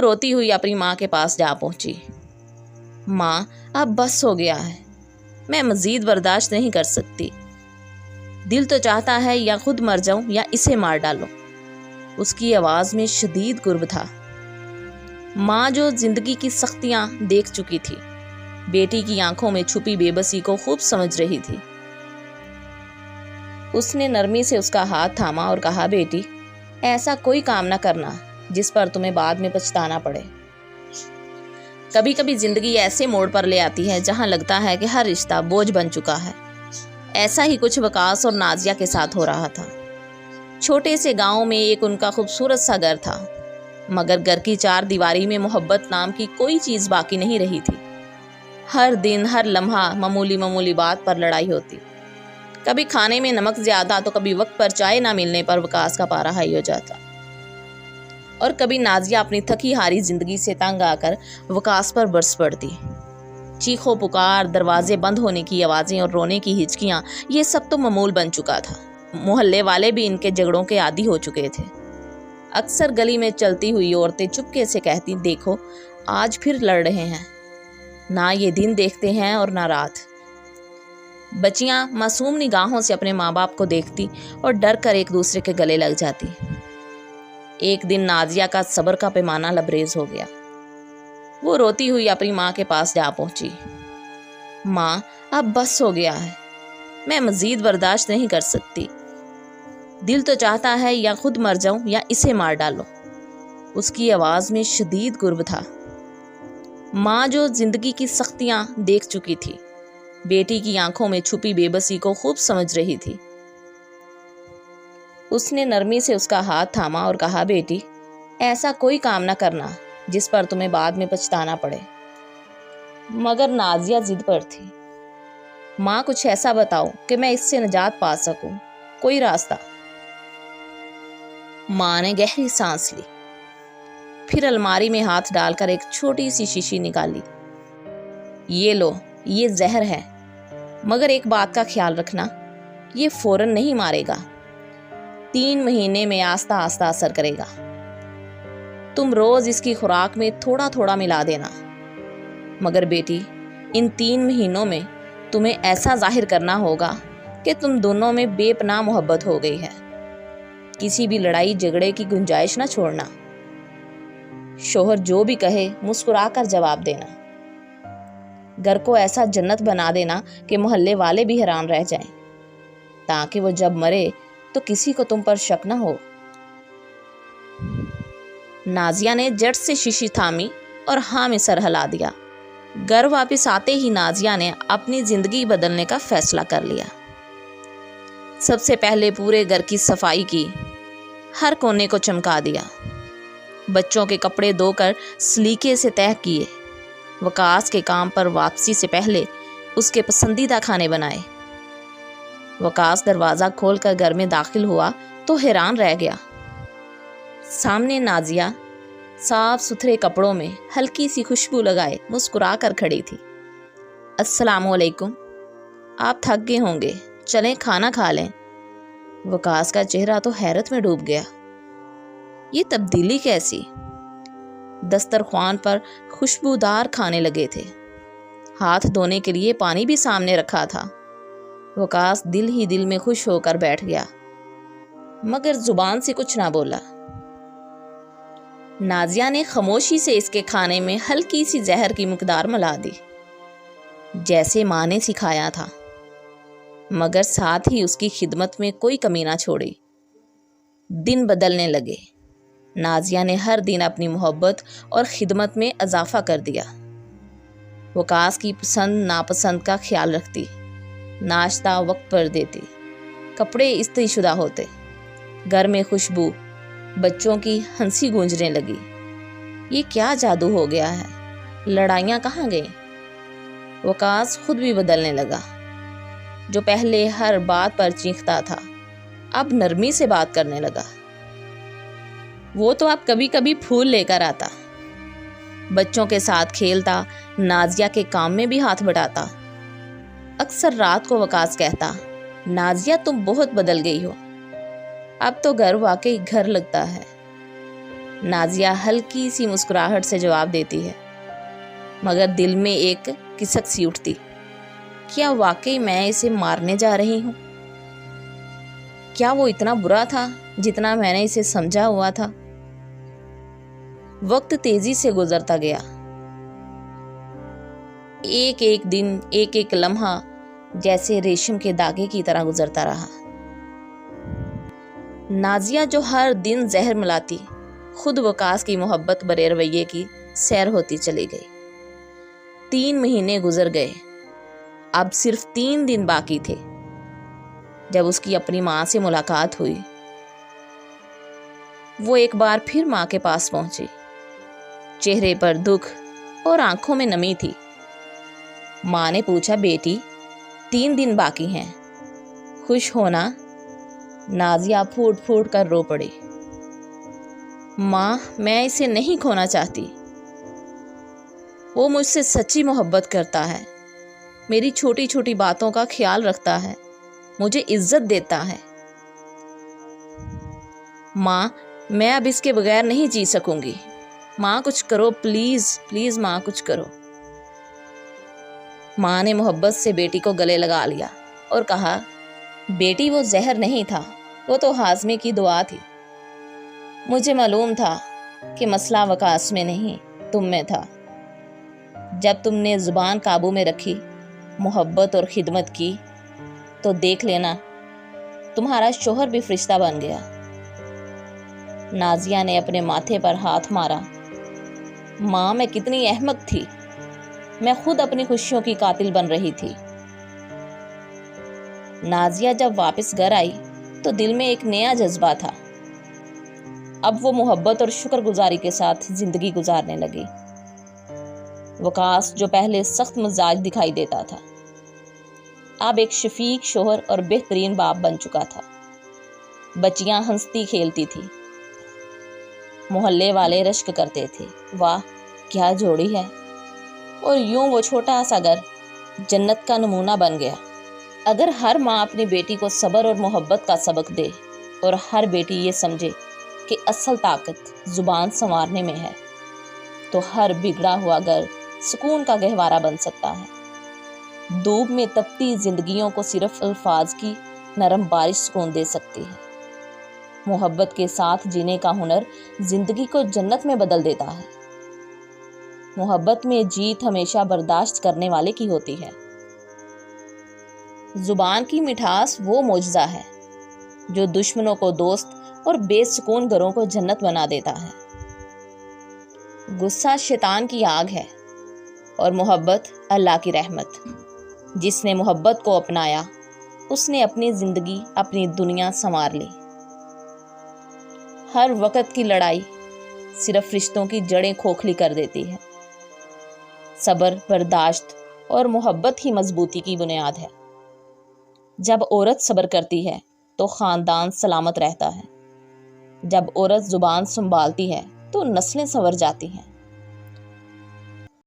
روتی ہوئی اپنی ماں کے پاس جا پہنچی۔ ماں، اب بس ہو گیا ہے، میں مزید برداشت نہیں کر سکتی۔ دل تو چاہتا ہے یا خود مر جاؤں یا اسے مار ڈالوں۔ اس کی آواز میں شدید کرب تھا۔ ماں جو زندگی کی سختیاں دیکھ چکی تھی، بیٹی کی آنکھوں میں چھپی بے بسی کو خوب سمجھ رہی تھی۔ اس نے نرمی سے اس کا ہاتھ تھاما اور کہا، بیٹی، ایسا کوئی کام نہ کرنا جس پر تمہیں بعد میں پچھتانا پڑے۔ کبھی کبھی زندگی ایسے موڑ پر لے آتی ہے جہاں لگتا ہے کہ ہر رشتہ بوجھ بن چکا ہے۔ ایسا ہی کچھ وقاص اور نازیہ کے ساتھ ہو رہا تھا۔ چھوٹے سے گاؤں میں ایک ان کا خوبصورت سا گھر تھا، مگر گھر کی چار دیواری میں محبت نام کی کوئی چیز باقی نہیں رہی تھی۔ ہر دن ہر لمحہ معمولی بات پر لڑائی ہوتی۔ کبھی کھانے میں نمک زیادہ تو کبھی وقت پر چائے نہ ملنے پر وقاص کا پارا ہائی ہو جاتا، اور کبھی نازیہ اپنی تھکی ہاری زندگی سے تنگ آ کر وقاص پر برس پڑتی۔ چیخو پکار، دروازے بند ہونے کی آوازیں اور رونے کی ہچکیاں، یہ سب تو معمول بن چکا تھا۔ محلے والے بھی ان کے جھگڑوں کے عادی ہو چکے تھے۔ اکثر گلی میں چلتی ہوئی عورتیں چپکے سے کہتی، دیکھو آج پھر لڑ رہے ہیں، نہ یہ دن دیکھتے ہیں اور نہ رات۔ بچیاں معصوم نگاہوں سے اپنے ماں باپ کو دیکھتی اور ڈر کر ایک دوسرے کے گلے لگ جاتی۔ ایک دن نازیہ کا صبر کا پیمانہ لبریز ہو گیا۔ وہ روتی ہوئی اپنی ماں کے پاس جا پہنچی۔ ماں، اب بس ہو گیا ہے، میں مزید برداشت نہیں کر سکتی۔ دل تو چاہتا ہے یا خود مر جاؤں یا اسے مار ڈالوں۔ اس کی آواز میں شدید کرب تھا۔ ماں جو زندگی کی سختیاں دیکھ چکی تھی، بیٹی کی آنکھوں میں چھپی بے بسی کو خوب سمجھ رہی تھی۔ اس نے نرمی سے اس کا ہاتھ تھاما اور کہا، بیٹی، ایسا کوئی کام نہ کرنا جس پر تمہیں بعد میں پچھتانا پڑے۔ مگر نازیہ ضد پر تھی۔ ماں، کچھ ایسا بتاؤ کہ میں اس سے نجات پا سکوں، کوئی راستہ۔ ماں نے گہری سانس لی، پھر الماری میں ہاتھ ڈال کر ایک چھوٹی سی شیشی نکالی۔ یہ لو، یہ زہر ہے، مگر ایک بات کا خیال رکھنا، یہ فوراً نہیں مارے گا، 3 مہینے میں آہستہ آہستہ اثر کرے گا۔ تم روز اس کی خوراک میں تھوڑا تھوڑا ملا دینا۔ مگر بیٹی، ان 3 مہینوں میں تمہیں ایسا ظاہر کرنا ہوگا کہ تم دونوں میں بے پناہ محبت ہو گئی ہے۔ کسی بھی لڑائی جھگڑے کی گنجائش نہ چھوڑنا۔ شوہر جو بھی کہے مسکرا کر جواب دینا۔ گھر کو ایسا جنت بنا دینا کہ محلے والے بھی حیران رہ جائیں، تاکہ وہ جب مرے تو کسی کو تم پر شک نہ ہو۔ نازیہ نے جٹ سے شیشی تھامی اور ہاں میں سر ہلا دیا۔ گھر واپس آتے ہی نازیہ نے اپنی زندگی بدلنے کا فیصلہ کر لیا۔ سب سے پہلے پورے گھر کی صفائی کی، ہر کونے کو چمکا دیا، بچوں کے کپڑے دھو کر سلیقے سے تہہ کیے، وقاص کے کام پر واپسی سے پہلے اس کے پسندیدہ کھانے بنائے۔ وقاص دروازہ کھول کر گھر میں داخل ہوا تو حیران رہ گیا۔ سامنے نازیہ صاف ستھرے کپڑوں میں ہلکی سی خوشبو لگائے مسکرا کر کھڑی تھی۔ السلام علیکم، آپ تھک گئے ہوں گے، چلیں کھانا کھا لیں۔ وقاص کا چہرہ تو حیرت میں ڈوب گیا۔ یہ تبدیلی کیسی؟ دسترخوان پر خوشبودار کھانے لگے تھے، ہاتھ دھونے کے لیے پانی بھی سامنے رکھا تھا۔ وقاص دل ہی دل میں خوش ہو کر بیٹھ گیا، مگر زبان سے کچھ نہ بولا۔ نازیہ نے خاموشی سے اس کے کھانے میں ہلکی سی زہر کی مقدار ملا دی، جیسے ماں نے سکھایا تھا، مگر ساتھ ہی اس کی خدمت میں کوئی کمی نہ چھوڑی۔ دن بدلنے لگے۔ نازیہ نے ہر دن اپنی محبت اور خدمت میں اضافہ کر دیا۔ وقاص کی پسند ناپسند کا خیال رکھتی، ناشتہ وقت پر دیتی، کپڑے استری شدہ ہوتے، گھر میں خوشبو، بچوں کی ہنسی گونجنے لگی۔ یہ کیا جادو ہو گیا ہے؟ لڑائیاں کہاں گئیں؟ وقاص خود بھی بدلنے لگا۔ جو پہلے ہر بات پر چیختا تھا، اب نرمی سے بات کرنے لگا۔ وہ تو اب کبھی کبھی پھول لے کر آتا، بچوں کے ساتھ کھیلتا، نازیہ کے کام میں بھی ہاتھ بٹاتا۔ اکثر رات کو وقاص کہتا، نازیہ تم بہت بدل گئی ہو، اب تو گھر واقعی گھر لگتا ہے۔ نازیہ ہلکی سی مسکراہٹ سے جواب دیتی ہے، مگر دل میں ایک کسک سی اٹھتی، کیا واقعی میں اسے مارنے جا رہی ہوں؟ کیا وہ اتنا برا تھا جتنا میں نے اسے سمجھا ہوا تھا؟ وقت تیزی سے گزرتا گیا، ایک ایک دن، ایک ایک لمحہ جیسے ریشم کے داغے کی طرح گزرتا رہا۔ نازیہ جو ہر دن زہر ملاتی، خود وقاص کی محبت برے رویے کی سیر ہوتی چلی گئی۔ 3 مہینے گزر گئے، اب صرف 3 دن باقی تھے جب اس کی اپنی ماں سے ملاقات ہوئی۔ وہ ایک بار پھر ماں کے پاس پہنچی، چہرے پر دکھ اور آنکھوں میں نمی تھی۔ ماں نے پوچھا، بیٹی 3 دن باقی ہیں، خوش ہونا؟ نازیہ پھوٹ پھوٹ کر رو پڑی، ماں میں اسے نہیں کھونا چاہتی، وہ مجھ سے سچی محبت کرتا ہے، میری چھوٹی چھوٹی باتوں کا خیال رکھتا ہے، مجھے عزت دیتا ہے۔ ماں میں اب اس کے بغیر نہیں جی سکوں گی، ماں کچھ کرو پلیز پلیز، ماں کچھ کرو۔ ماں نے محبت سے بیٹی کو گلے لگا لیا اور کہا، بیٹی وہ زہر نہیں تھا، وہ تو ہاضمے کی دعا تھی۔ مجھے معلوم تھا کہ مسئلہ وقاص میں نہیں تم میں تھا۔ جب تم نے زبان قابو میں رکھی، محبت اور خدمت کی، تو دیکھ لینا تمہارا شوہر بھی فرشتہ بن گیا۔ نازیہ نے اپنے ماتھے پر ہاتھ مارا، ماں میں کتنی احمق تھی، میں خود اپنی خوشیوں کی قاتل بن رہی تھی۔ نازیہ جب واپس گھر آئی تو دل میں ایک نیا جذبہ تھا۔ اب وہ محبت اور شکر گزاری کے ساتھ زندگی گزارنے لگی۔ وقاص جو پہلے سخت مزاج دکھائی دیتا تھا، اب ایک شفیق شوہر اور بہترین باپ بن چکا تھا۔ بچیاں ہنستی کھیلتی تھی، محلے والے رشک کرتے تھے، واہ کیا جوڑی ہے۔ اور یوں وہ چھوٹا سا گھر جنت کا نمونہ بن گیا۔ اگر ہر ماں اپنی بیٹی کو صبر اور محبت کا سبق دے اور ہر بیٹی یہ سمجھے کہ اصل طاقت زبان سنوارنے میں ہے، تو ہر بگڑا ہوا گھر سکون کا گہوارہ بن سکتا ہے۔ دھوپ میں تپتی زندگیوں کو صرف الفاظ کی نرم بارش سکون دے سکتی ہے۔ محبت کے ساتھ جینے کا ہنر زندگی کو جنت میں بدل دیتا ہے۔ محبت میں جیت ہمیشہ برداشت کرنے والے کی ہوتی ہے۔ زبان کی مٹھاس وہ معجزہ ہے جو دشمنوں کو دوست اور بے سکون گھروں کو جنت بنا دیتا ہے۔ غصہ شیطان کی آگ ہے اور محبت اللہ کی رحمت۔ جس نے محبت کو اپنایا، اس نے اپنی زندگی، اپنی دنیا سنوار لی۔ ہر وقت کی لڑائی صرف رشتوں کی جڑیں کھوکھلی کر دیتی ہے۔ صبر، برداشت اور محبت ہی مضبوطی کی بنیاد ہے۔ جب عورت صبر کرتی ہے تو خاندان سلامت رہتا ہے۔ جب عورت زبان سنبھالتی ہے تو نسلیں سنور جاتی ہیں۔